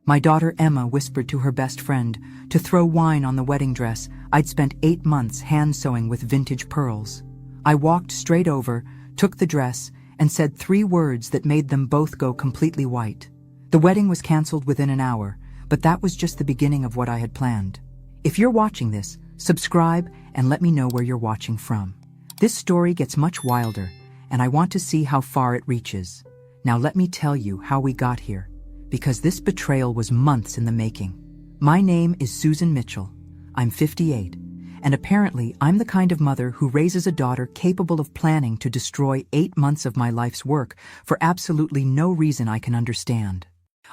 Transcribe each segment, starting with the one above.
My daughter Emma whispered to her best friend to throw wine on the wedding dress I'd spent 8 months hand-sewing with vintage pearls. I walked straight over, took the dress, and said 3 words that made them both go completely white. The wedding was canceled within an hour, but that was just the beginning of what I had planned. If you're watching this, subscribe and let me know where you're watching from. This story gets much wilder, and I want to see how far it reaches. Now let me tell you how we got here, because this betrayal was months in the making. My name is Susan Mitchell. I'm 58, and apparently I'm the kind of mother who raises a daughter capable of planning to destroy 8 months of my life's work for absolutely no reason I can understand.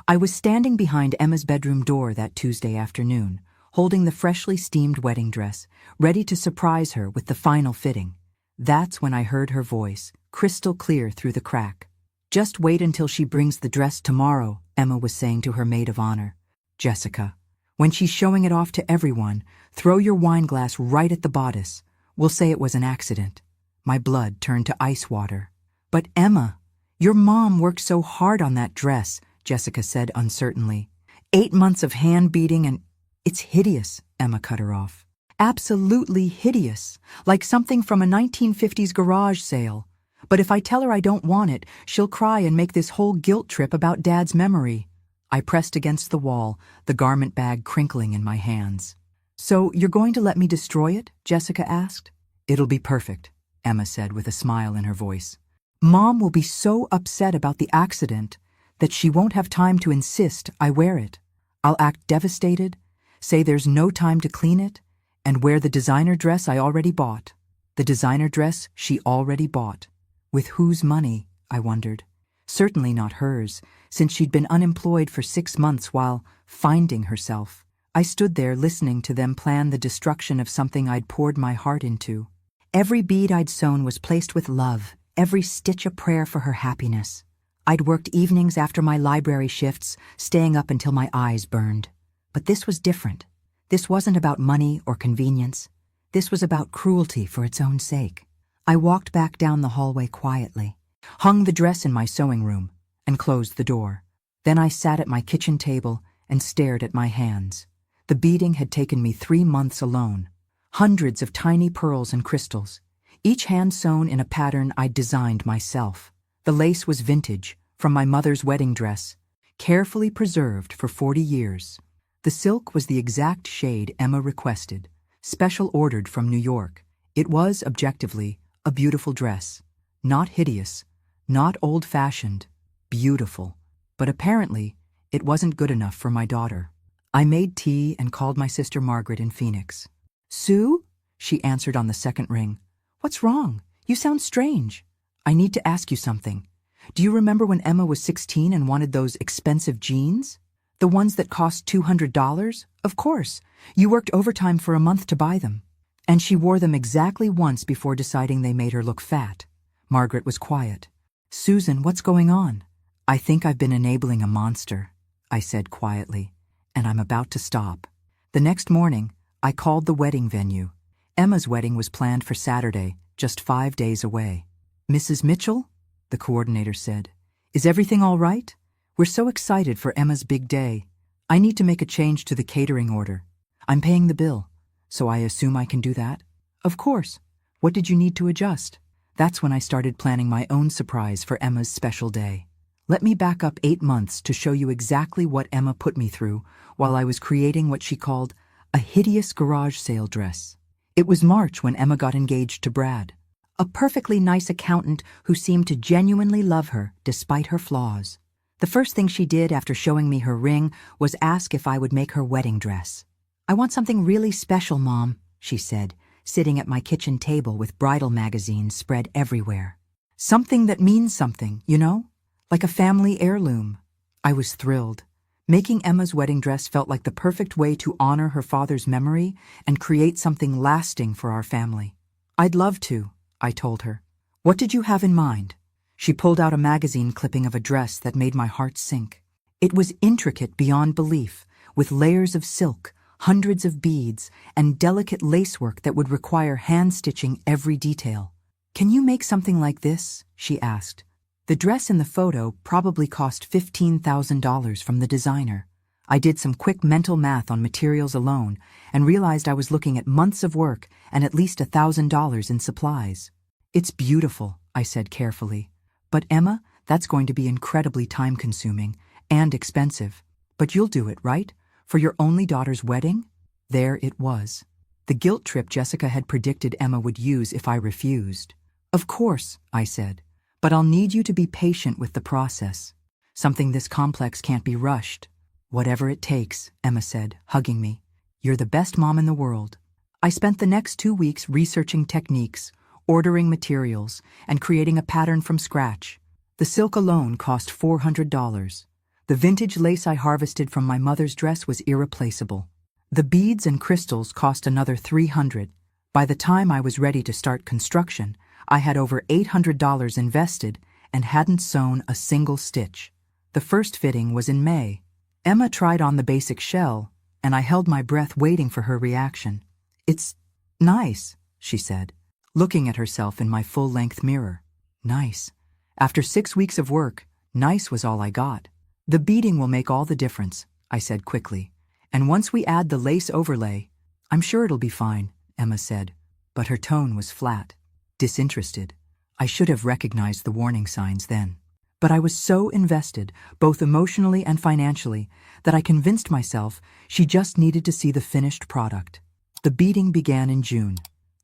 I was standing behind Emma's bedroom door that Tuesday afternoon, holding the freshly steamed wedding dress, ready to surprise her with the final fitting. That's when I heard her voice, crystal clear through the crack. "Just wait until she brings the dress tomorrow," Emma was saying to her maid of honor, Jessica. "When she's showing it off to everyone, throw your wine glass right at the bodice. We'll say it was an accident." My blood turned to ice water. "But Emma, your mom worked so hard on that dress," Jessica said uncertainly. 8 months of hand-beating and— "It's hideous," Emma cut her off. "Absolutely hideous, like something from a 1950s garage sale. But if I tell her I don't want it, she'll cry and make this whole guilt trip about Dad's memory." I pressed against the wall, the garment bag crinkling in my hands. "So you're going to let me destroy it?" Jessica asked. "It'll be perfect," Emma said with a smile in her voice. "Mom will be so upset about the accident that she won't have time to insist I wear it. I'll act devastated, say there's no time to clean it, and wear the designer dress I already bought." The designer dress she already bought. With whose money, I wondered. Certainly not hers, since she'd been unemployed for 6 months while finding herself. I stood there listening to them plan the destruction of something I'd poured my heart into. Every bead I'd sewn was placed with love, every stitch a prayer for her happiness. I'd worked evenings after my library shifts, staying up until my eyes burned. But this was different. This wasn't about money or convenience. This was about cruelty for its own sake. I walked back down the hallway quietly, hung the dress in my sewing room, and closed the door. Then I sat at my kitchen table and stared at my hands. The beading had taken me 3 months alone. Hundreds of tiny pearls and crystals, each hand-sewn in a pattern I'd designed myself. The lace was vintage, from my mother's wedding dress, carefully preserved for 40 years. The silk was the exact shade Emma requested, special ordered from New York. It was, objectively, a beautiful dress. Not hideous, not old-fashioned, beautiful. But apparently, it wasn't good enough for my daughter. I made tea and called my sister Margaret in Phoenix. "Sue?" she answered on the second ring. "What's wrong? You sound strange." "I need to ask you something. Do you remember when Emma was 16 and wanted those expensive jeans? The ones that cost $200? Of course. You worked overtime for a month to buy them. And she wore them exactly once before deciding they made her look fat." Margaret was quiet. "Susan, what's going on?" "I think I've been enabling a monster," I said quietly, "and I'm about to stop." The next morning, I called the wedding venue. Emma's wedding was planned for Saturday, just 5 days away. "Mrs. Mitchell?" the coordinator said. "Is everything all right? We're so excited for Emma's big day. I need to make a change to the catering order. I'm paying the bill, so I assume I can do that?" "Of course. What did you need to adjust?" That's when I started planning my own surprise for Emma's special day. Let me back up 8 months to show you exactly what Emma put me through while I was creating what she called a hideous garage sale dress. It was March when Emma got engaged to Brad, a perfectly nice accountant who seemed to genuinely love her despite her flaws. The first thing she did after showing me her ring was ask if I would make her wedding dress. "I want something really special, Mom," she said, sitting at my kitchen table with bridal magazines spread everywhere. "Something that means something, you know? Like a family heirloom." I was thrilled. Making Emma's wedding dress felt like the perfect way to honor her father's memory and create something lasting for our family. "I'd love to," I told her. "What did you have in mind?" She pulled out a magazine clipping of a dress that made my heart sink. It was intricate beyond belief, with layers of silk, hundreds of beads, and delicate lacework that would require hand-stitching every detail. "Can you make something like this?" she asked. The dress in the photo probably cost $15,000 from the designer. I did some quick mental math on materials alone and realized I was looking at months of work and at least $1,000 in supplies. It's beautiful, I said carefully. But Emma, that's going to be incredibly time-consuming and expensive. But you'll do it, right? For your only daughter's wedding? There it was. The guilt trip Jessica had predicted Emma would use if I refused. Of course, I said, but I'll need you to be patient with the process. Something this complex can't be rushed. Whatever it takes, Emma said, hugging me. You're the best mom in the world. I spent the next 2 weeks researching techniques, ordering materials, and creating a pattern from scratch. The silk alone cost $400. The vintage lace I harvested from my mother's dress was irreplaceable. The beads and crystals cost another $300. By the time I was ready to start construction, I had over $800 invested and hadn't sewn a single stitch. The first fitting was in May. Emma tried on the basic shell, and I held my breath waiting for her reaction. It's nice, she said, looking at herself in my full-length mirror. Nice. After 6 weeks of work, nice was all I got. The beading will make all the difference, I said quickly. And once we add the lace overlay, I'm sure it'll be fine, Emma said, but her tone was flat, disinterested. I should have recognized the warning signs then. But I was so invested, both emotionally and financially, that I convinced myself she just needed to see the finished product. The beading began in June.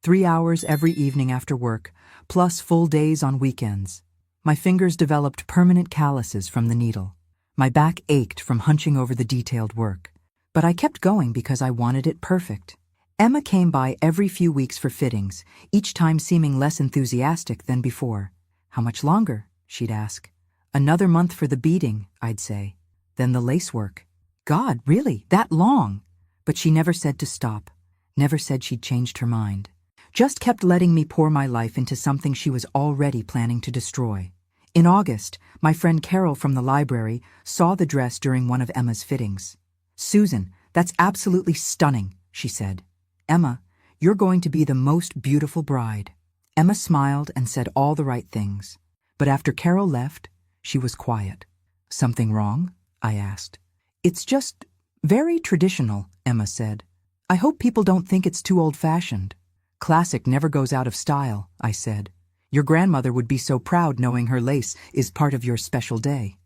3 hours every evening after work, plus full days on weekends. My fingers developed permanent calluses from the needle. My back ached from hunching over the detailed work. But I kept going because I wanted it perfect. Emma came by every few weeks for fittings, each time seeming less enthusiastic than before. How much longer? She'd ask. Another month for the beading, I'd say. Then the lacework. God, really? That long? But she never said to stop. Never said she'd changed her mind. Just kept letting me pour my life into something she was already planning to destroy. In August, my friend Carol from the library saw the dress during one of Emma's fittings. Susan, that's absolutely stunning, she said. Emma, you're going to be the most beautiful bride. Emma smiled and said all the right things. But after Carol left, she was quiet. Something wrong? I asked. It's just very traditional, Emma said. I hope people don't think it's too old-fashioned. Classic never goes out of style, I said. Your grandmother would be so proud knowing her lace is part of your special day.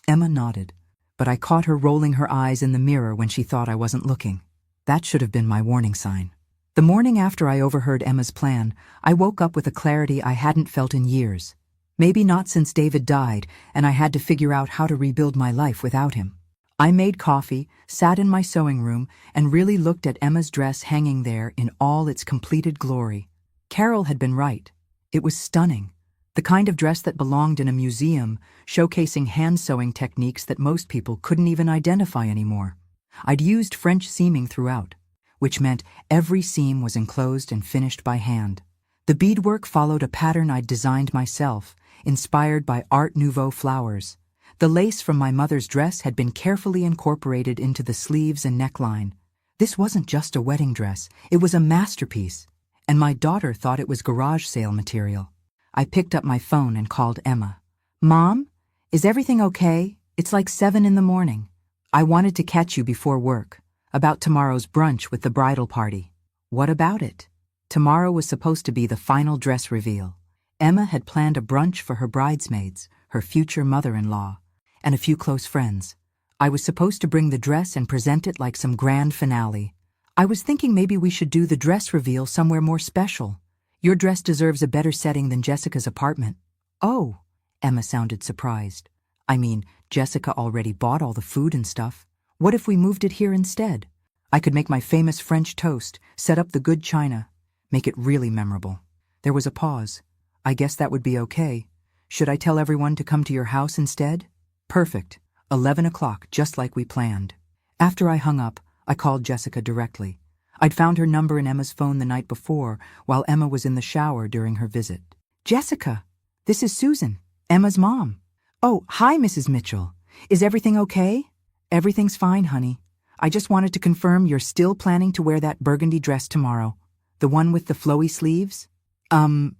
Emma nodded, but I caught her rolling her eyes in the mirror when she thought I wasn't looking. That should have been my warning sign. The morning after I overheard Emma's plan, I woke up with a clarity I hadn't felt in years. Maybe not since David died, and I had to figure out how to rebuild my life without him. I made coffee, sat in my sewing room, and really looked at Emma's dress hanging there in all its completed glory. Carol had been right. It was stunning. The kind of dress that belonged in a museum, showcasing hand-sewing techniques that most people couldn't even identify anymore. I'd used French seaming throughout, which meant every seam was enclosed and finished by hand. The beadwork followed a pattern I'd designed myself, inspired by Art Nouveau flowers. The lace from my mother's dress had been carefully incorporated into the sleeves and neckline. This wasn't just a wedding dress, it was a masterpiece, and my daughter thought it was garage sale material. I picked up my phone and called Emma. Mom, is everything okay? It's like 7 in the morning. I wanted to catch you before work, about tomorrow's brunch with the bridal party. What about it? Tomorrow was supposed to be the final dress reveal. Emma had planned a brunch for her bridesmaids, her future mother-in-law, and a few close friends. I was supposed to bring the dress and present it like some grand finale. I was thinking maybe we should do the dress reveal somewhere more special. Your dress deserves a better setting than Jessica's apartment. Oh, Emma sounded surprised. I mean, Jessica already bought all the food and stuff. What if we moved it here instead? I could make my famous French toast, set up the good china, make it really memorable. There was a pause. I guess that would be okay. Should I tell everyone to come to your house instead? Perfect. 11 o'clock, just like we planned. After I hung up, I called Jessica directly. I'd found her number in Emma's phone the night before, while Emma was in the shower during her visit. Jessica, this is Susan, Emma's mom. Oh, hi, Mrs. Mitchell. Is everything okay? Everything's fine, honey. I just wanted to confirm you're still planning to wear that burgundy dress tomorrow. The one with the flowy sleeves?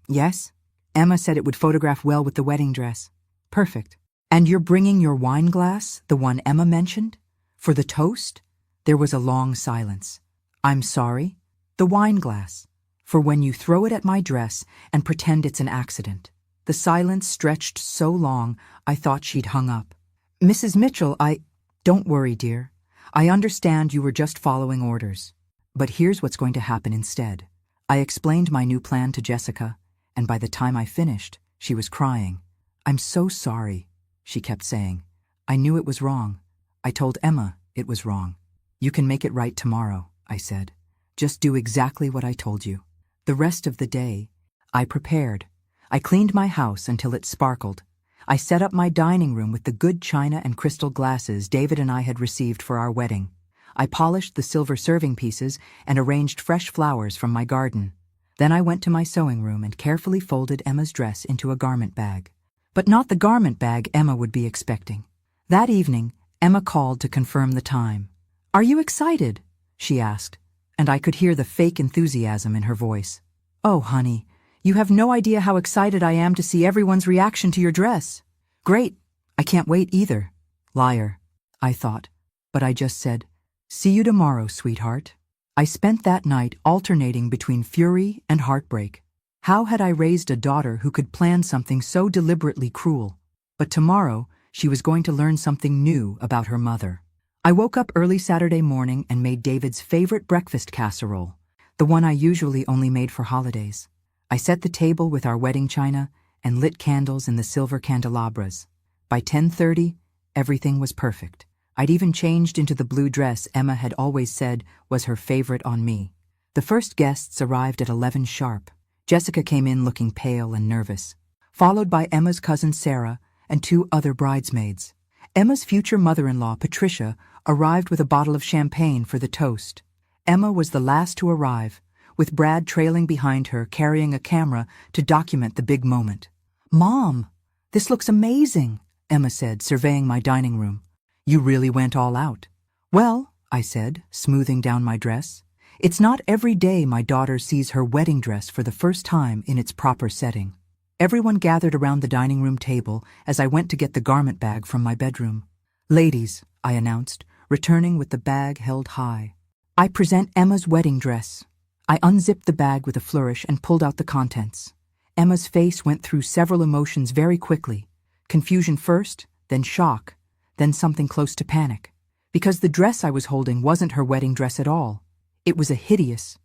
Yes. Emma said it would photograph well with the wedding dress. Perfect. And you're bringing your wine glass, the one Emma mentioned? For the toast? There was a long silence. I'm sorry? The wine glass. For when you throw it at my dress and pretend it's an accident. The silence stretched so long, I thought she'd hung up. Mrs. Mitchell, Don't worry, dear. I understand you were just following orders. But here's what's going to happen instead. I explained my new plan to Jessica, and by the time I finished, she was crying. I'm so sorry, she kept saying. I knew it was wrong. I told Emma it was wrong. You can make it right tomorrow, I said. Just do exactly what I told you. The rest of the day, I prepared. I cleaned my house until it sparkled. I set up my dining room with the good china and crystal glasses David and I had received for our wedding. I polished the silver serving pieces and arranged fresh flowers from my garden. Then I went to my sewing room and carefully folded Emma's dress into a garment bag. But not the garment bag Emma would be expecting. That evening, Emma called to confirm the time. Are you excited? She asked, and I could hear the fake enthusiasm in her voice. Oh, honey, you have no idea how excited I am to see everyone's reaction to your dress. Great, I can't wait either. Liar, I thought, but I just said, see you tomorrow, sweetheart. I spent that night alternating between fury and heartbreak. How had I raised a daughter who could plan something so deliberately cruel? But tomorrow, she was going to learn something new about her mother. I woke up early Saturday morning and made David's favorite breakfast casserole, the one I usually only made for holidays. I set the table with our wedding china and lit candles in the silver candelabras. By 10:30, everything was perfect. I'd even changed into the blue dress Emma had always said was her favorite on me. The first guests arrived at 11 sharp. Jessica came in looking pale and nervous, followed by Emma's cousin Sarah and 2 other bridesmaids. Emma's future mother-in-law, Patricia, arrived with a bottle of champagne for the toast. Emma was the last to arrive, with Brad trailing behind her carrying a camera to document the big moment. Mom, this looks amazing, Emma said, surveying my dining room. You really went all out. Well, I said, smoothing down my dress, it's not every day my daughter sees her wedding dress for the first time in its proper setting. Everyone gathered around the dining room table as I went to get the garment bag from my bedroom. Ladies, I announced, returning with the bag held high. I present Emma's wedding dress. I unzipped the bag with a flourish and pulled out the contents. Emma's face went through several emotions very quickly. Confusion first, then shock, then something close to panic. Because the dress I was holding wasn't her wedding dress at all. It was a hideous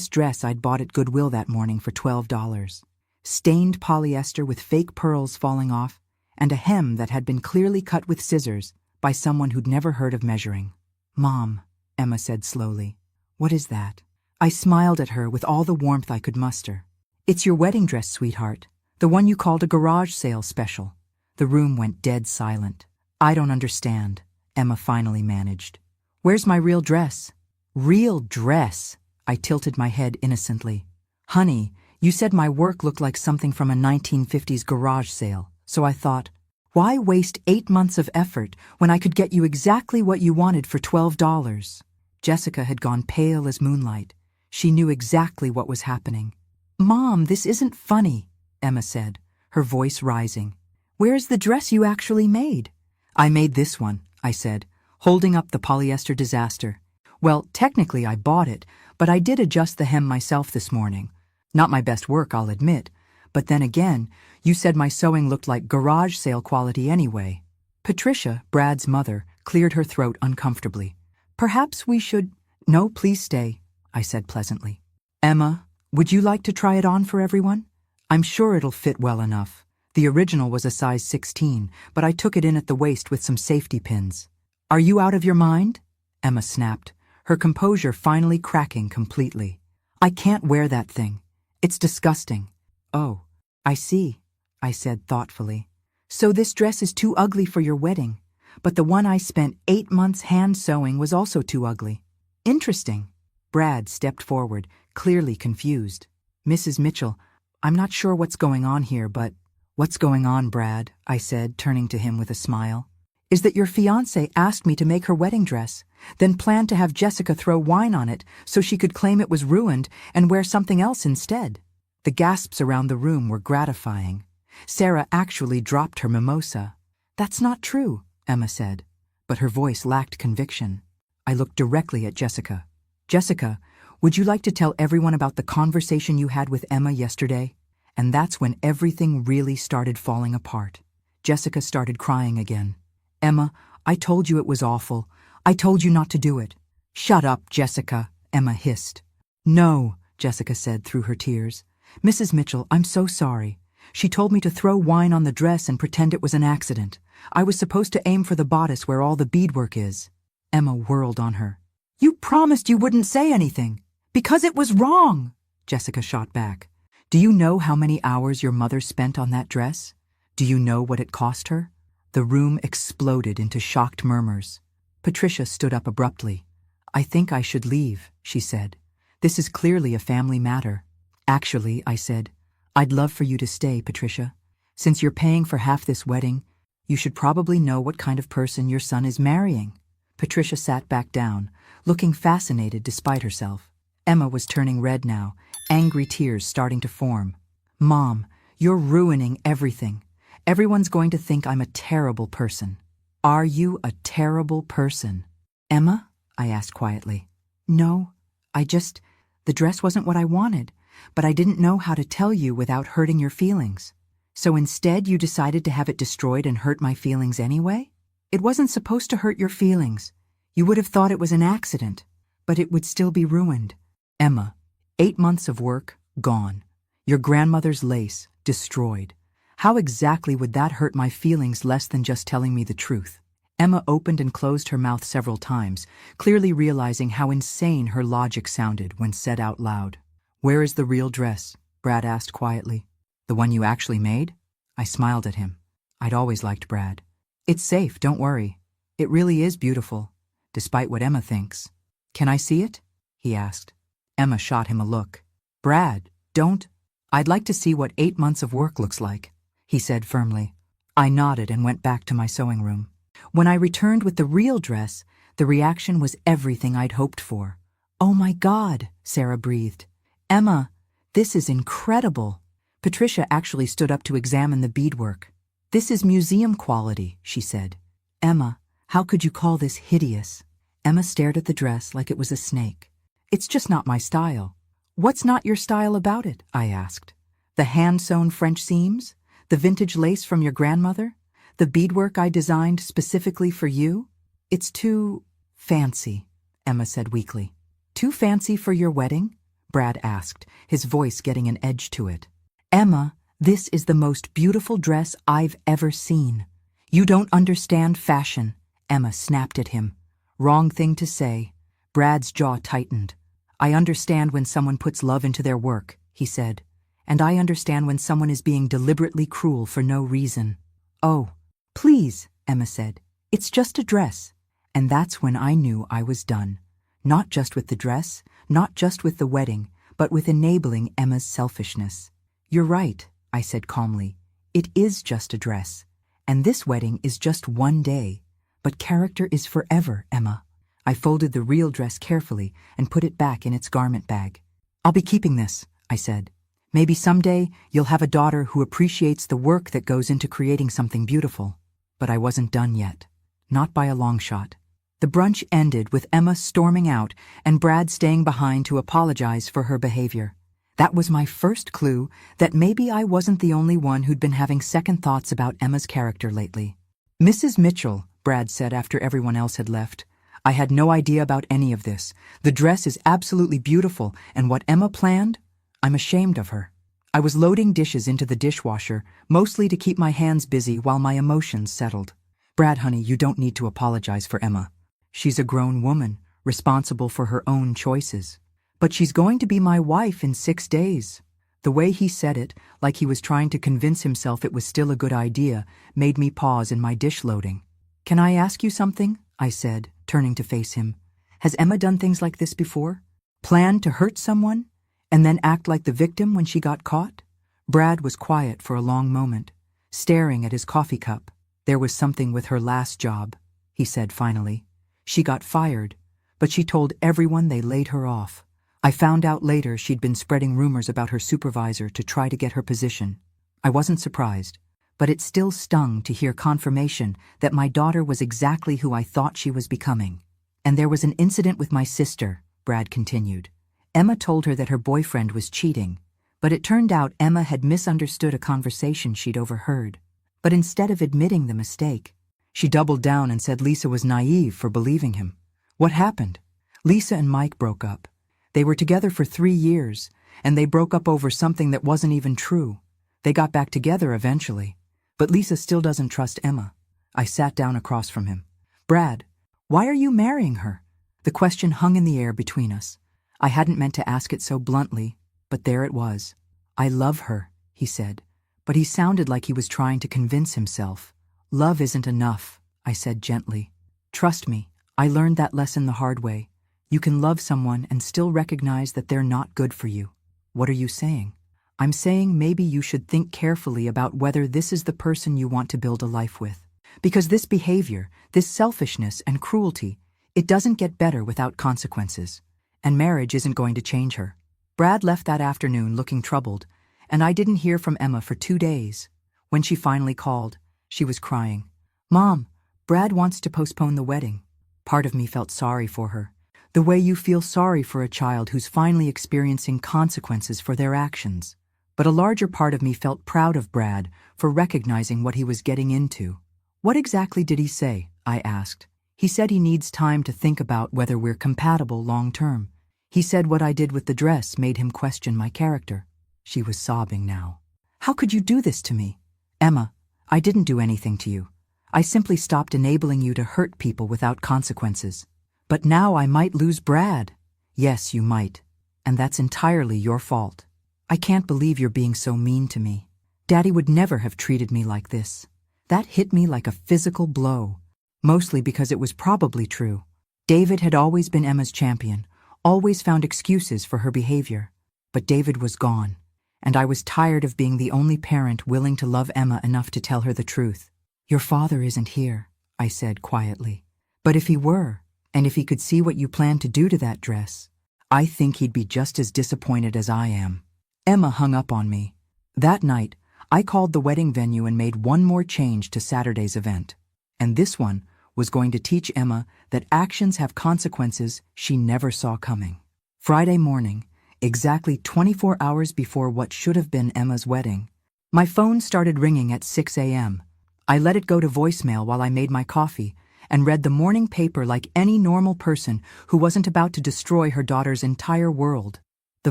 dress I'd bought at Goodwill that morning for $12. Stained polyester with fake pearls falling off, and a hem that had been clearly cut with scissors by someone who'd never heard of measuring. Mom, Emma said slowly, what is that? I smiled at her with all the warmth I could muster. It's your wedding dress, sweetheart, the one you called a garage sale special. The room went dead silent. I don't understand, Emma finally managed. Where's my real dress? Real dress? I tilted my head innocently. Honey, you said my work looked like something from a 1950s garage sale, so I thought, why waste 8 months of effort when I could get you exactly what you wanted for $12? Jessica had gone pale as moonlight. She knew exactly what was happening. Mom, this isn't funny, Emma said, her voice rising. Where's the dress you actually made? I made this one, I said, holding up the polyester disaster. Well, technically I bought it, but I did adjust the hem myself this morning. Not my best work, I'll admit, but then again, you said my sewing looked like garage sale quality anyway. Patricia, Brad's mother, cleared her throat uncomfortably. Perhaps we should— No, please stay, I said pleasantly. Emma, would you like to try it on for everyone? I'm sure it'll fit well enough. The original was a size 16, but I took it in at the waist with some safety pins. Are you out of your mind? Emma snapped, her composure finally cracking completely. I can't wear that thing. It's disgusting. Oh, I see, I said thoughtfully. So this dress is too ugly for your wedding, but the one I spent 8 months hand sewing was also too ugly. Interesting. Brad stepped forward, clearly confused. Mrs. Mitchell, I'm not sure what's going on here, but— What's going on, Brad? I said, turning to him with a smile. Is that your fiancé asked me to make her wedding dress, then planned to have Jessica throw wine on it so she could claim it was ruined and wear something else instead. The gasps around the room were gratifying. Sarah actually dropped her mimosa. That's not true, Emma said. but her voice lacked conviction. I looked directly at Jessica. Jessica, would you like to tell everyone about the conversation you had with Emma yesterday? And that's when everything really started falling apart. Jessica started crying again. Emma, I told you it was awful. I told you not to do it. Shut up, Jessica, Emma hissed. No, Jessica said through her tears. Mrs. Mitchell, I'm so sorry. She told me to throw wine on the dress and pretend it was an accident. I was supposed to aim for the bodice where all the beadwork is. Emma whirled on her. You promised you wouldn't say anything. Because it was wrong, Jessica shot back. Do you know how many hours your mother spent on that dress? Do you know what it cost her? The room exploded into shocked murmurs. Patricia stood up abruptly. I think I should leave, she said. This is clearly a family matter. Actually, I said, I'd love for you to stay, Patricia. Since you're paying for half this wedding, you should probably know what kind of person your son is marrying. Patricia sat back down, looking fascinated despite herself. Emma was turning red now, angry tears starting to form. Mom, you're ruining everything. Everyone's going to think I'm a terrible person. Are you a terrible person? Emma? I asked quietly. No, the dress wasn't what I wanted, but I didn't know how to tell you without hurting your feelings. So instead you decided to have it destroyed and hurt my feelings anyway? It wasn't supposed to hurt your feelings. You would have thought it was an accident, but it would still be ruined. Emma, 8 months of work, gone. Your grandmother's lace, destroyed. How exactly would that hurt my feelings less than just telling me the truth? Emma opened and closed her mouth several times, clearly realizing how insane her logic sounded when said out loud. Where is the real dress? Brad asked quietly. The one you actually made? I smiled at him. I'd always liked Brad. It's safe, don't worry. It really is beautiful, despite what Emma thinks. Can I see it? He asked. Emma shot him a look. Brad, don't. I'd like to see what 8 months of work looks like, he said firmly. I nodded and went back to my sewing room. When I returned with the real dress, the reaction was everything I'd hoped for. Oh my God, Sarah breathed. Emma, this is incredible. Patricia actually stood up to examine the beadwork. This is museum quality, she said. Emma, how could you call this hideous? Emma stared at the dress like it was a snake. It's just not my style. What's not your style about it? I asked. The hand-sewn French seams? The vintage lace from your grandmother? The beadwork I designed specifically for you? It's too fancy, Emma said weakly. Too fancy for your wedding? Brad asked, his voice getting an edge to it. Emma, this is the most beautiful dress I've ever seen. You don't understand fashion, Emma snapped at him. Wrong thing to say. Brad's jaw tightened. I understand when someone puts love into their work, he said. And I understand when someone is being deliberately cruel for no reason. Oh, please, Emma said. It's just a dress. And that's when I knew I was done. Not just with the dress, not just with the wedding, but with enabling Emma's selfishness. You're right, I said calmly. It is just a dress. And this wedding is just one day. But character is forever, Emma. I folded the real dress carefully and put it back in its garment bag. I'll be keeping this, I said. Maybe someday you'll have a daughter who appreciates the work that goes into creating something beautiful. But I wasn't done yet. Not by a long shot. The brunch ended with Emma storming out and Brad staying behind to apologize for her behavior. That was my first clue that maybe I wasn't the only one who'd been having second thoughts about Emma's character lately. Mrs. Mitchell, Brad said after everyone else had left, I had no idea about any of this. The dress is absolutely beautiful, and what Emma planned? I'm ashamed of her. I was loading dishes into the dishwasher, mostly to keep my hands busy while my emotions settled. Brad, honey, you don't need to apologize for Emma. She's a grown woman, responsible for her own choices. But she's going to be my wife in 6 days. The way he said it, like he was trying to convince himself it was still a good idea, made me pause in my dish loading. Can I ask you something? I said, turning to face him. Has Emma done things like this before? Planned to hurt someone? And then act like the victim when she got caught? Brad was quiet for a long moment, staring at his coffee cup. There was something with her last job, he said finally. She got fired, but she told everyone they laid her off. I found out later she'd been spreading rumors about her supervisor to try to get her position. I wasn't surprised, but it still stung to hear confirmation that my daughter was exactly who I thought she was becoming. And there was an incident with my sister, Brad continued. Emma told her that her boyfriend was cheating, but it turned out Emma had misunderstood a conversation she'd overheard. But instead of admitting the mistake, she doubled down and said Lisa was naive for believing him. What happened? Lisa and Mike broke up. They were together for 3 years, and they broke up over something that wasn't even true. They got back together eventually, but Lisa still doesn't trust Emma. I sat down across from him. Brad, why are you marrying her? The question hung in the air between us. I hadn't meant to ask it so bluntly, but there it was. I love her, he said, but he sounded like he was trying to convince himself. Love isn't enough, I said gently. Trust me, I learned that lesson the hard way. You can love someone and still recognize that they're not good for you. What are you saying? I'm saying maybe you should think carefully about whether this is the person you want to build a life with. Because this behavior, this selfishness and cruelty, it doesn't get better without consequences. And marriage isn't going to change her. Brad left that afternoon looking troubled, and I didn't hear from Emma for 2 days. When she finally called, she was crying. Mom, Brad wants to postpone the wedding. Part of me felt sorry for her. The way you feel sorry for a child who's finally experiencing consequences for their actions. But a larger part of me felt proud of Brad for recognizing what he was getting into. What exactly did he say? I asked. He said he needs time to think about whether we're compatible long term. He said what I did with the dress made him question my character. She was sobbing now. How could you do this to me? Emma, I didn't do anything to you. I simply stopped enabling you to hurt people without consequences. But now I might lose Brad. Yes, you might. And that's entirely your fault. I can't believe you're being so mean to me. Daddy would never have treated me like this. That hit me like a physical blow. Mostly because it was probably true. David had always been Emma's champion, always found excuses for her behavior. But David was gone, and I was tired of being the only parent willing to love Emma enough to tell her the truth. Your father isn't here, I said quietly. But if he were, and if he could see what you planned to do to that dress, I think he'd be just as disappointed as I am. Emma hung up on me. That night, I called the wedding venue and made one more change to Saturday's event. And this one was going to teach Emma that actions have consequences she never saw coming. Friday morning, exactly 24 hours before what should have been Emma's wedding, my phone started ringing at 6 a.m. I let it go to voicemail while I made my coffee and read the morning paper like any normal person who wasn't about to destroy her daughter's entire world. The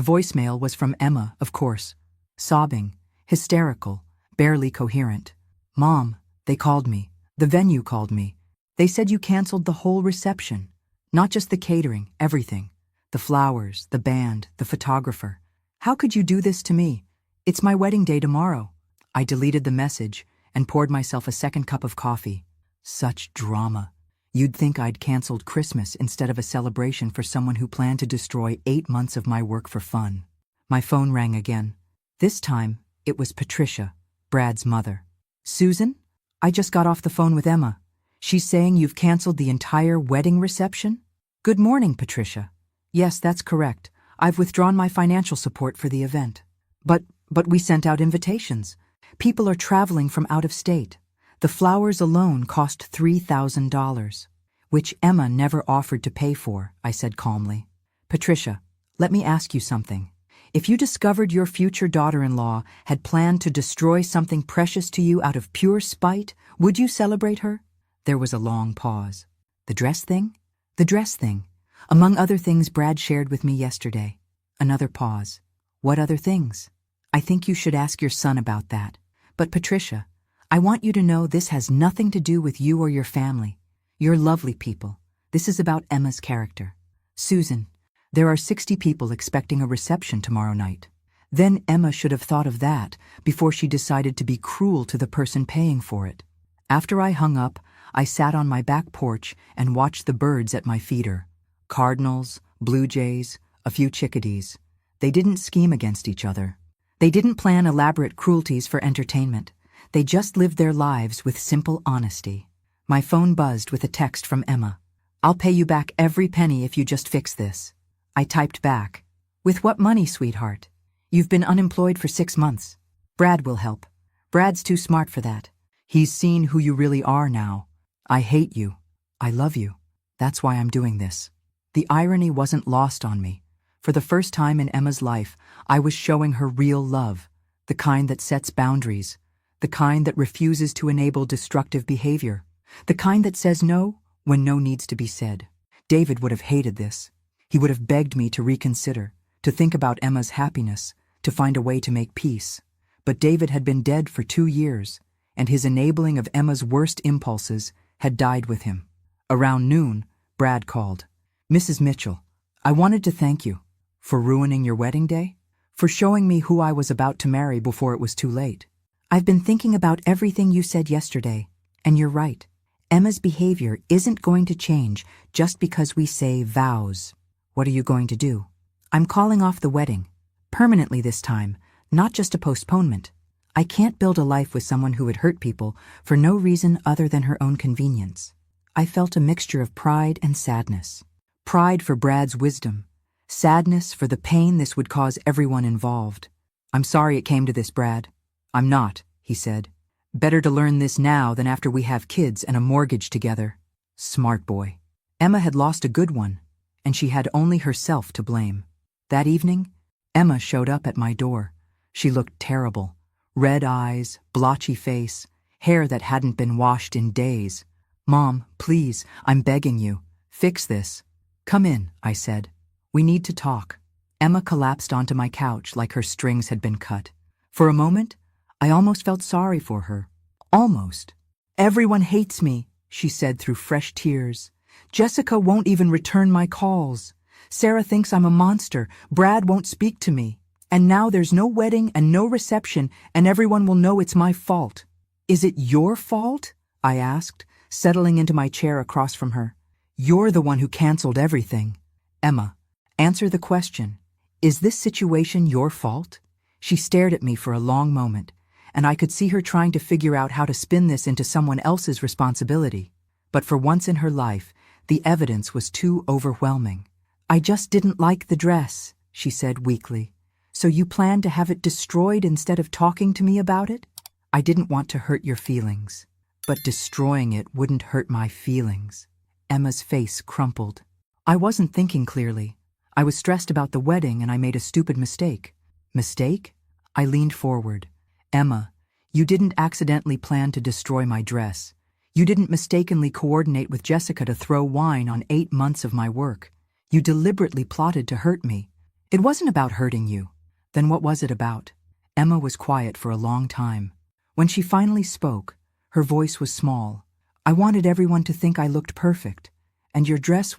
voicemail was from Emma, of course, sobbing, hysterical, barely coherent. Mom, they called me. The venue called me. They said you canceled the whole reception. Not just the catering, everything. The flowers, the band, the photographer. How could you do this to me? It's my wedding day tomorrow. I deleted the message and poured myself a second cup of coffee. Such drama. You'd think I'd canceled Christmas instead of a celebration for someone who planned to destroy 8 months of my work for fun. My phone rang again. This time, it was Patricia, Brad's mother. Susan? I just got off the phone with Emma. She's saying you've canceled the entire wedding reception? Good morning, Patricia. Yes, that's correct. I've withdrawn my financial support for the event. But we sent out invitations. People are traveling from out of state. The flowers alone cost $3,000, which Emma never offered to pay for, I said calmly. Patricia, let me ask you something. If you discovered your future daughter-in-law had planned to destroy something precious to you out of pure spite, would you celebrate her? There was a long pause. The dress thing? The dress thing. Among other things Brad shared with me yesterday. Another pause. What other things? I think you should ask your son about that. But Patricia, I want you to know this has nothing to do with you or your family. You're lovely people. This is about Emma's character. Susan, there are 60 people expecting a reception tomorrow night. Then Emma should have thought of that before she decided to be cruel to the person paying for it. After I hung up, I sat on my back porch and watched the birds at my feeder. Cardinals, blue jays, a few chickadees. They didn't scheme against each other. They didn't plan elaborate cruelties for entertainment. They just lived their lives with simple honesty. My phone buzzed with a text from Emma. I'll pay you back every penny if you just fix this. I typed back. With what money, sweetheart? You've been unemployed for 6 months. Brad will help. Brad's too smart for that. He's seen who you really are now. I hate you. I love you. That's why I'm doing this. The irony wasn't lost on me. For the first time in Emma's life, I was showing her real love, the kind that sets boundaries, the kind that refuses to enable destructive behavior, the kind that says no when no needs to be said. David would have hated this. He would have begged me to reconsider, to think about Emma's happiness, to find a way to make peace. But David had been dead for 2 years, and his enabling of Emma's worst impulses had died with him. Around noon, Brad called. "Mrs. Mitchell, I wanted to thank you for ruining your wedding day, for showing me who I was about to marry before it was too late. I've been thinking about everything you said yesterday, and you're right. Emma's behavior isn't going to change just because we say vows. What are you going to do?" "I'm calling off the wedding, permanently this time, not just a postponement. I can't build a life with someone who would hurt people for no reason other than her own convenience." I felt a mixture of pride and sadness. Pride for Brad's wisdom, sadness for the pain this would cause everyone involved. "I'm sorry it came to this, Brad." "I'm not," he said. "Better to learn this now than after we have kids and a mortgage together." Smart boy. Emma had lost a good one, and she had only herself to blame. That evening, Emma showed up at my door. She looked terrible. Red eyes, blotchy face, hair that hadn't been washed in days. "Mom, please, I'm begging you. Fix this." "Come in," I said. "We need to talk." Emma collapsed onto my couch like her strings had been cut. For a moment, I almost felt sorry for her. Almost. "Everyone hates me," she said through fresh tears. "Jessica won't even return my calls. Sarah thinks I'm a monster. Brad won't speak to me. And now there's no wedding and no reception, and everyone will know it's my fault." "Is it your fault?" I asked, settling into my chair across from her. "You're the one who canceled everything." "Emma, answer the question. Is this situation your fault?" She stared at me for a long moment, and I could see her trying to figure out how to spin this into someone else's responsibility. But for once in her life, the evidence was too overwhelming. "I just didn't like the dress," she said weakly. "So you planned to have it destroyed instead of talking to me about it?" "I didn't want to hurt your feelings, but destroying it wouldn't hurt my feelings." Emma's face crumpled. "I wasn't thinking clearly. I was stressed about the wedding and I made a stupid mistake." "Mistake?" I leaned forward. "Emma, you didn't accidentally plan to destroy my dress. You didn't mistakenly coordinate with Jessica to throw wine on 8 months of my work. You deliberately plotted to hurt me. It wasn't about hurting you." "Then what was it about?" Emma was quiet for a long time. When she finally spoke, her voice was small. "I wanted everyone to think I looked perfect, and your dress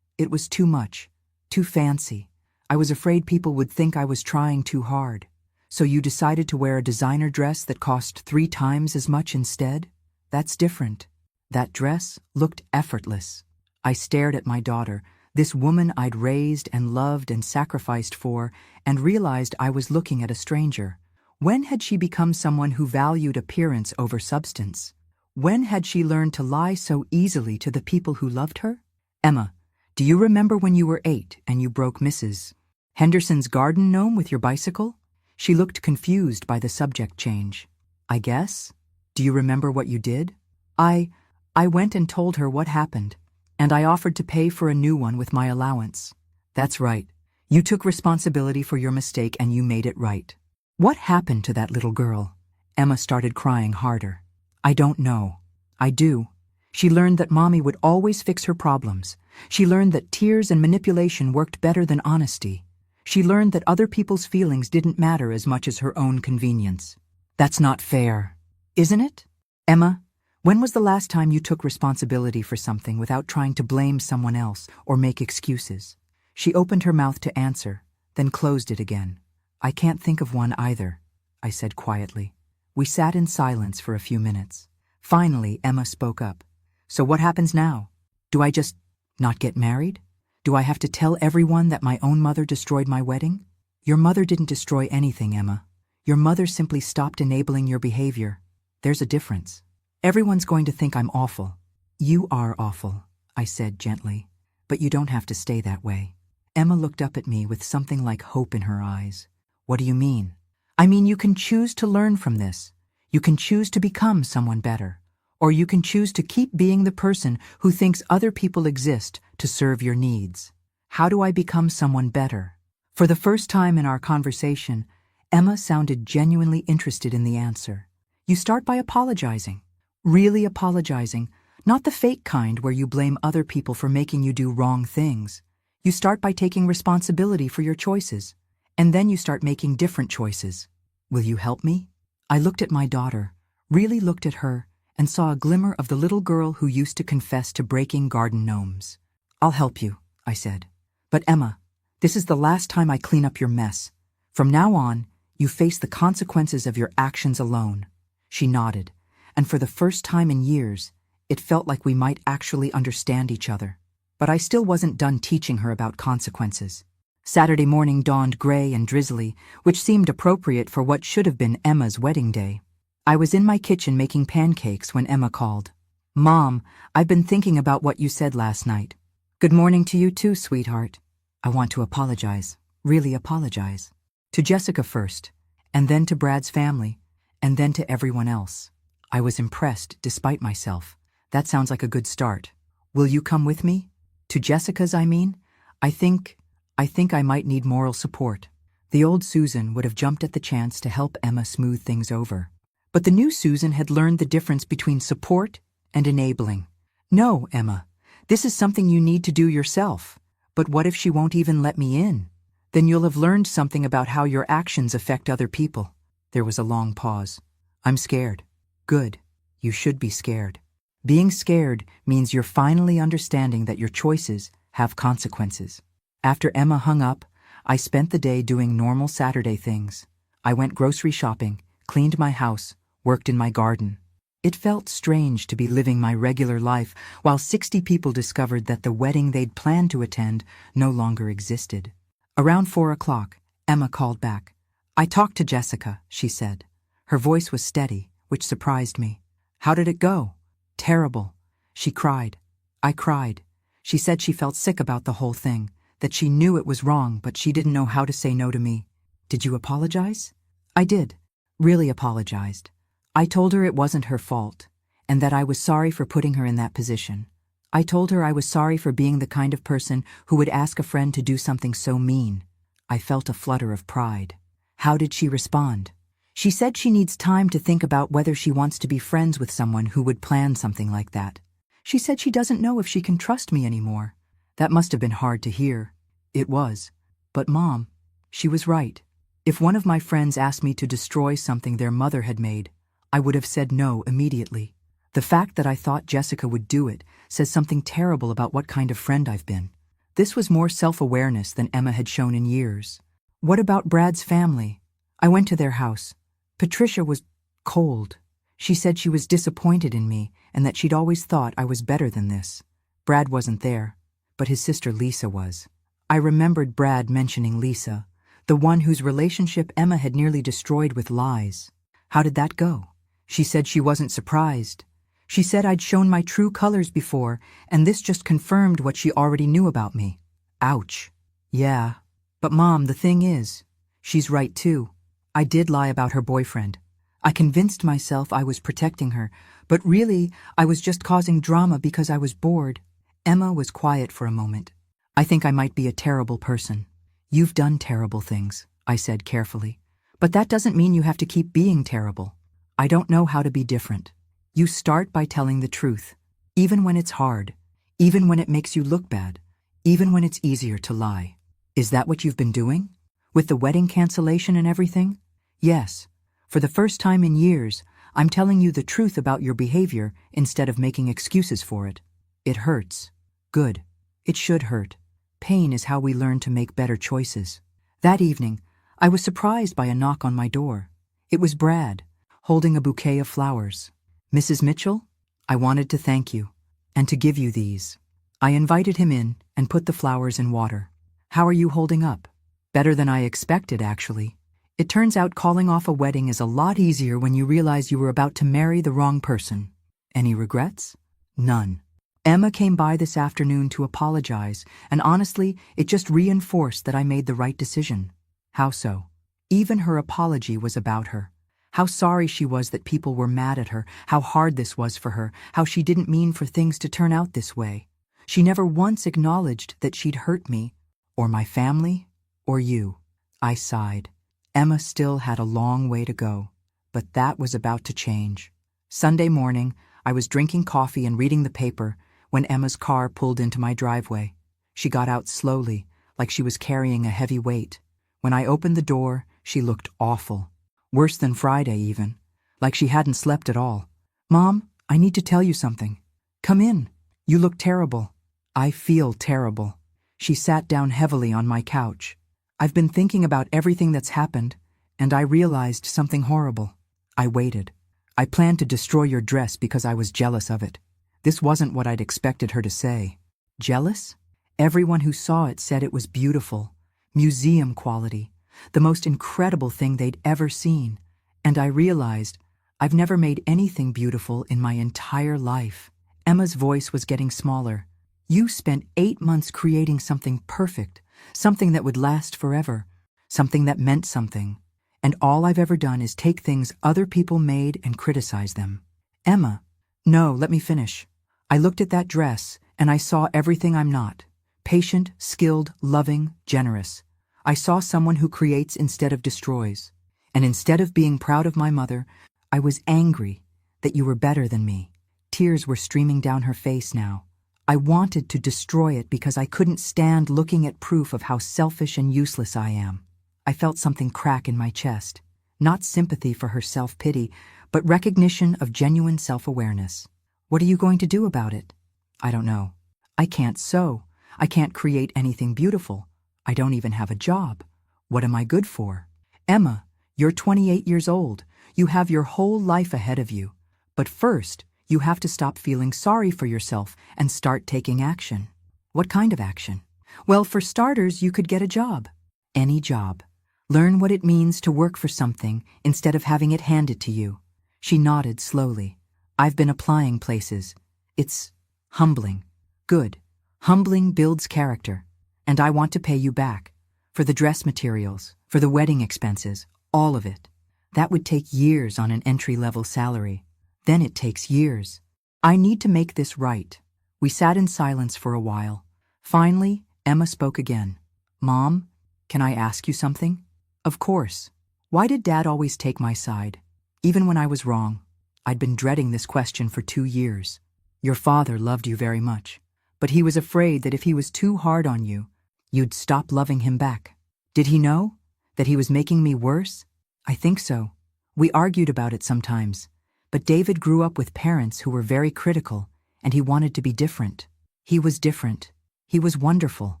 it was too much, too fancy. I was afraid people would think I was trying too hard. So you decided to wear a designer dress that cost 3 times as much instead? That's different." That dress looked effortless. I stared at my daughter, this woman I'd raised and loved and sacrificed for, and realized I was looking at a stranger. When had she become someone who valued appearance over substance? When had she learned to lie so easily to the people who loved her? "Emma, do you remember when you were 8 and you broke Mrs. Henderson's garden gnome with your bicycle?" She looked confused by the subject change. "I guess. Do you remember what you did?" I went and told her what happened, and I offered to pay for a new one with my allowance." "That's right. You took responsibility for your mistake and you made it right." "What happened to that little girl?" Emma started crying harder. "I don't know. I do. She learned that Mommy would always fix her problems. She learned that tears and manipulation worked better than honesty. She learned that other people's feelings didn't matter as much as her own convenience." "That's not fair." "Isn't it?" "Emma, when was the last time you took responsibility for something without trying to blame someone else or make excuses?" She opened her mouth to answer, then closed it again. "I can't think of one either," I said quietly. We sat in silence for a few minutes. Finally, Emma spoke up. "So what happens now? Do I just not get married? Do I have to tell everyone that my own mother destroyed my wedding?" "Your mother didn't destroy anything, Emma. Your mother simply stopped enabling your behavior. There's a difference. Everyone's going to think I'm awful." "You are awful," I said gently, "but you don't have to stay that way." Emma looked up at me with something like hope in her eyes. "What do you mean?" "I mean you can choose to learn from this. You can choose to become someone better, or you can choose to keep being the person who thinks other people exist to serve your needs. How do I become someone better? For the first time in our conversation, Emma sounded genuinely interested in the answer. You start by apologizing. Really apologizing, not the fake kind where you blame other people for making you do wrong things. You start by taking responsibility for your choices, and then you start making different choices. Will you help me? I looked at my daughter, really looked at her, and saw a glimmer of the little girl who used to confess to breaking garden gnomes. I'll help you, I said. But Emma, this is the last time I clean up your mess. From now on, you face the consequences of your actions alone. She nodded, and for the first time in years, it felt like we might actually understand each other. But I still wasn't done teaching her about consequences. Saturday morning dawned gray and drizzly, which seemed appropriate for what should have been Emma's wedding day. I was in my kitchen making pancakes when Emma called. Mom, I've been thinking about what you said last night. Good morning to you too, sweetheart. I want to apologize, really apologize. To Jessica first, and then to Brad's family, and then to everyone else. I was impressed despite myself. That sounds like a good start. Will you come with me? To Jessica's, I mean? I think I might need moral support. The old Susan would have jumped at the chance to help Emma smooth things over. But the new Susan had learned the difference between support and enabling. No, Emma, this is something you need to do yourself. But what if she won't even let me in? Then you'll have learned something about how your actions affect other people. There was a long pause. I'm scared. Good. You should be scared. Being scared means you're finally understanding that your choices have consequences. After Emma hung up, I spent the day doing normal Saturday things. I went grocery shopping, cleaned my house, worked in my garden. It felt strange to be living my regular life while 60 people discovered that the wedding they'd planned to attend no longer existed. Around 4 o'clock, Emma called back. I talked to Jessica, she said. Her voice was steady, which surprised me. How did it go? Terrible. She cried. I cried. She said she felt sick about the whole thing, that she knew it was wrong, but she didn't know how to say no to me. Did you apologize? I did. Really apologized. I told her it wasn't her fault, and that I was sorry for putting her in that position. I told her I was sorry for being the kind of person who would ask a friend to do something so mean. I felt a flutter of pride. How did she respond? She said she needs time to think about whether she wants to be friends with someone who would plan something like that. She said she doesn't know if she can trust me anymore. That must have been hard to hear. It was. But Mom, she was right. If one of my friends asked me to destroy something their mother had made, I would have said no immediately. The fact that I thought Jessica would do it says something terrible about what kind of friend I've been. This was more self-awareness than Emma had shown in years. What about Brad's family? I went to their house. Patricia was cold. She said she was disappointed in me and that she'd always thought I was better than this. Brad wasn't there, but his sister Lisa was. I remembered Brad mentioning Lisa, the one whose relationship Emma had nearly destroyed with lies. How did that go? She said she wasn't surprised. She said I'd shown my true colors before, and this just confirmed what she already knew about me. Ouch. Yeah. But Mom, the thing is, she's right too. I did lie about her boyfriend. I convinced myself I was protecting her, but really, I was just causing drama because I was bored. Emma was quiet for a moment. I think I might be a terrible person. You've done terrible things, I said carefully. But that doesn't mean you have to keep being terrible. I don't know how to be different. You start by telling the truth, even when it's hard, even when it makes you look bad, even when it's easier to lie. Is that what you've been doing? With the wedding cancellation and everything? Yes. For the first time in years, I'm telling you the truth about your behavior instead of making excuses for it. It hurts. Good. It should hurt. Pain is how we learn to make better choices. That evening, I was surprised by a knock on my door. It was Brad, holding a bouquet of flowers. Mrs. Mitchell, I wanted to thank you, and to give you these. I invited him in and put the flowers in water. How are you holding up? Better than I expected, actually. It turns out calling off a wedding is a lot easier when you realize you were about to marry the wrong person. Any regrets? None. Emma came by this afternoon to apologize, and honestly, it just reinforced that I made the right decision. How so? Even her apology was about her. How sorry she was that people were mad at her, how hard this was for her, how she didn't mean for things to turn out this way. She never once acknowledged that she'd hurt me, or my family, or you. I sighed. Emma still had a long way to go, but that was about to change. Sunday morning, I was drinking coffee and reading the paper when Emma's car pulled into my driveway. She got out slowly, like she was carrying a heavy weight. When I opened the door, she looked awful. Worse than Friday, even. Like she hadn't slept at all. "Mom, I need to tell you something." "Come in. You look terrible." "I feel terrible." She sat down heavily on my couch. "I've been thinking about everything that's happened, and I realized something horrible." I waited. "I planned to destroy your dress because I was jealous of it." This wasn't what I'd expected her to say. Jealous? Everyone who saw it said it was beautiful, museum quality, the most incredible thing they'd ever seen. And I realized I've never made anything beautiful in my entire life. Emma's voice was getting smaller. "You spent 8 months creating something perfect, something that would last forever, something that meant something. And all I've ever done is take things other people made and criticize them." "Emma." "No, let me finish. I looked at that dress, and I saw everything I'm not. Patient, skilled, loving, generous. I saw someone who creates instead of destroys. And instead of being proud of my mother, I was angry that you were better than me." Tears were streaming down her face now. "I wanted to destroy it because I couldn't stand looking at proof of how selfish and useless I am." I felt something crack in my chest. Not sympathy for her self-pity, but recognition of genuine self-awareness. "What are you going to do about it?" "I don't know. I can't sew. I can't create anything beautiful. I don't even have a job. What am I good for?" "Emma, you're 28 years old. You have your whole life ahead of you. But first, you have to stop feeling sorry for yourself and start taking action." "What kind of action?" "Well, for starters, you could get a job. Any job. Learn what it means to work for something instead of having it handed to you." She nodded slowly. "I've been applying places. It's humbling." "Good. Humbling builds character. And I want to pay you back. For the dress materials, for the wedding expenses, all of it. That would take years on an entry-level salary. Then it takes years. I need to make this right." We sat in silence for a while. Finally, Emma spoke again. "Mom, can I ask you something?" "Of course. Why did Dad always take my side? Even when I was wrong?" I'd been dreading this question for 2 years. "Your father loved you very much, but he was afraid that if he was too hard on you, you'd stop loving him back." "Did he know? That he was making me worse?" "I think so. We argued about it sometimes. But David grew up with parents who were very critical, and he wanted to be different. He was different. He was wonderful.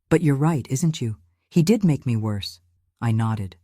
But you're right, isn't you? He did make me worse." I nodded.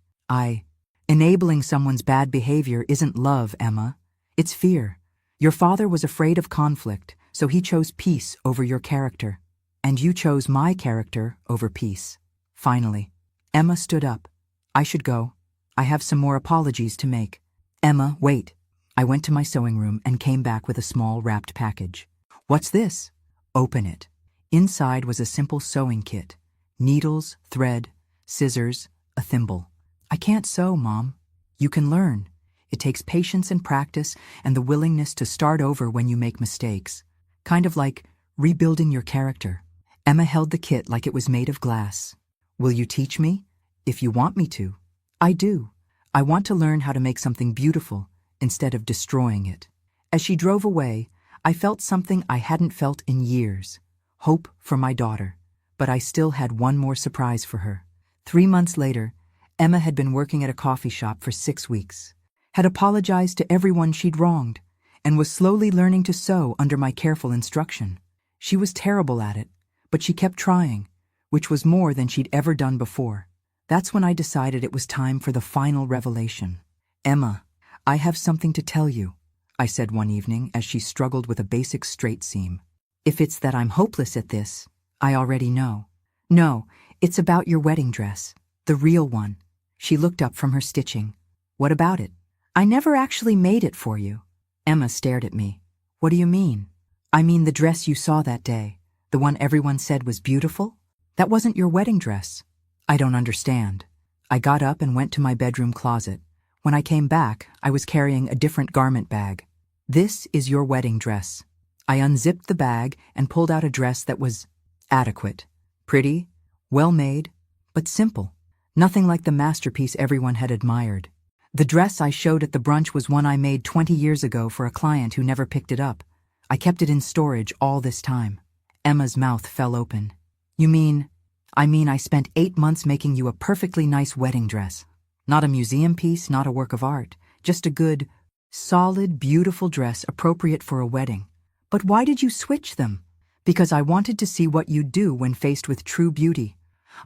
Enabling someone's bad behavior isn't love, Emma. It's fear. Your father was afraid of conflict, so he chose peace over your character. And you chose my character over peace." Finally, Emma stood up. "I should go. I have some more apologies to make." "Emma, wait." I went to my sewing room and came back with a small wrapped package. "What's this?" "Open it." Inside was a simple sewing kit. Needles, thread, scissors, a thimble. "I can't sew, Mom." "You can learn. It takes patience and practice and the willingness to start over when you make mistakes. Kind of like rebuilding your character." Emma held the kit like it was made of glass. "Will you teach me?" "If you want me to." "I do. I want to learn how to make something beautiful instead of destroying it." As she drove away, I felt something I hadn't felt in years. Hope for my daughter. But I still had one more surprise for her. 3 months later, Emma had been working at a coffee shop for 6 weeks, had apologized to everyone she'd wronged, and was slowly learning to sew under my careful instruction. She was terrible at it, but she kept trying, which was more than she'd ever done before. That's when I decided it was time for the final revelation. "Emma, I have something to tell you," I said one evening as she struggled with a basic straight seam. "If it's that I'm hopeless at this, I already know." "No, it's about your wedding dress, the real one." She looked up from her stitching. "What about it?" "I never actually made it for you." Emma stared at me. "What do you mean?" "I mean the dress you saw that day, the one everyone said was beautiful. That wasn't your wedding dress." "I don't understand." I got up and went to my bedroom closet. When I came back, I was carrying a different garment bag. This is your wedding dress. I unzipped the bag and pulled out a dress that was adequate, pretty, well-made, but simple. Nothing like the masterpiece everyone had admired. The dress I showed at the brunch was one I made 20 years ago for a client who never picked it up. I kept it in storage all this time. Emma's mouth fell open. You mean, I spent 8 months making you a perfectly nice wedding dress. Not a museum piece, not a work of art. Just a good, solid, beautiful dress appropriate for a wedding. But why did you switch them? Because I wanted to see what you'd do when faced with true beauty.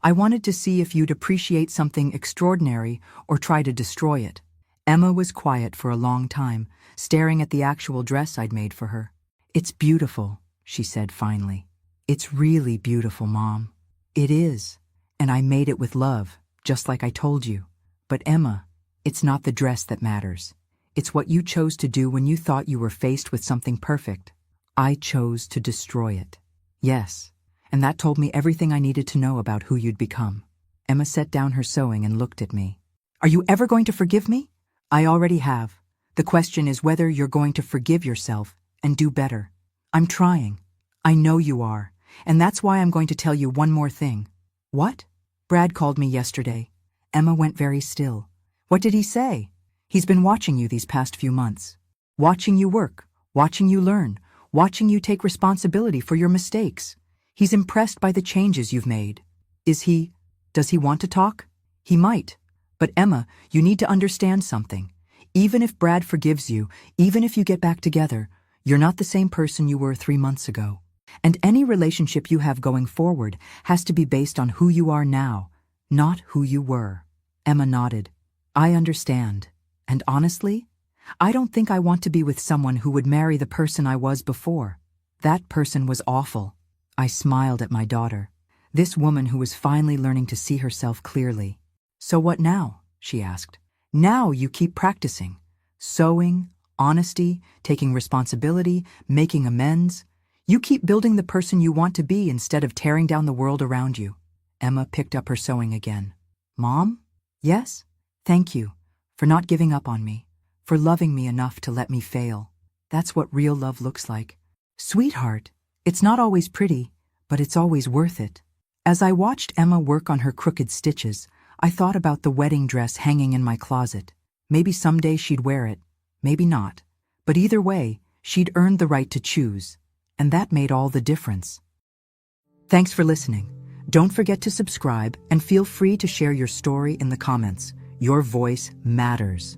I wanted to see if you'd appreciate something extraordinary or try to destroy it. Emma was quiet for a long time, staring at the actual dress I'd made for her. It's beautiful, she said finally. It's really beautiful, Mom. It is, and I made it with love, just like I told you. But Emma, it's not the dress that matters. It's what you chose to do when you thought you were faced with something perfect. I chose to destroy it. Yes, and that told me everything I needed to know about who you'd become. Emma set down her sewing and looked at me. Are you ever going to forgive me? I already have. The question is whether you're going to forgive yourself and do better. I'm trying. I know you are, and that's why I'm going to tell you one more thing. What? Brad called me yesterday. Emma went very still. What did he say? He's been watching you these past few months. Watching you work, watching you learn, watching you take responsibility for your mistakes. He's impressed by the changes you've made. Does he want to talk? He might. But Emma, you need to understand something. Even if Brad forgives you, even if you get back together, you're not the same person you were 3 months ago. And any relationship you have going forward has to be based on who you are now, not who you were. Emma nodded. I understand. And honestly, I don't think I want to be with someone who would marry the person I was before. That person was awful. I smiled at my daughter, this woman who was finally learning to see herself clearly. So what now? She asked. Now you keep practicing. Sewing, honesty, taking responsibility, making amends. You keep building the person you want to be instead of tearing down the world around you. Emma picked up her sewing again. Mom? Yes? Thank you for not giving up on me, for loving me enough to let me fail. That's what real love looks like. Sweetheart, it's not always pretty, but it's always worth it. As I watched Emma work on her crooked stitches, I thought about the wedding dress hanging in my closet. Maybe someday she'd wear it, maybe not. But either way, she'd earned the right to choose, and that made all the difference. Thanks for listening. Don't forget to subscribe and feel free to share your story in the comments. Your voice matters.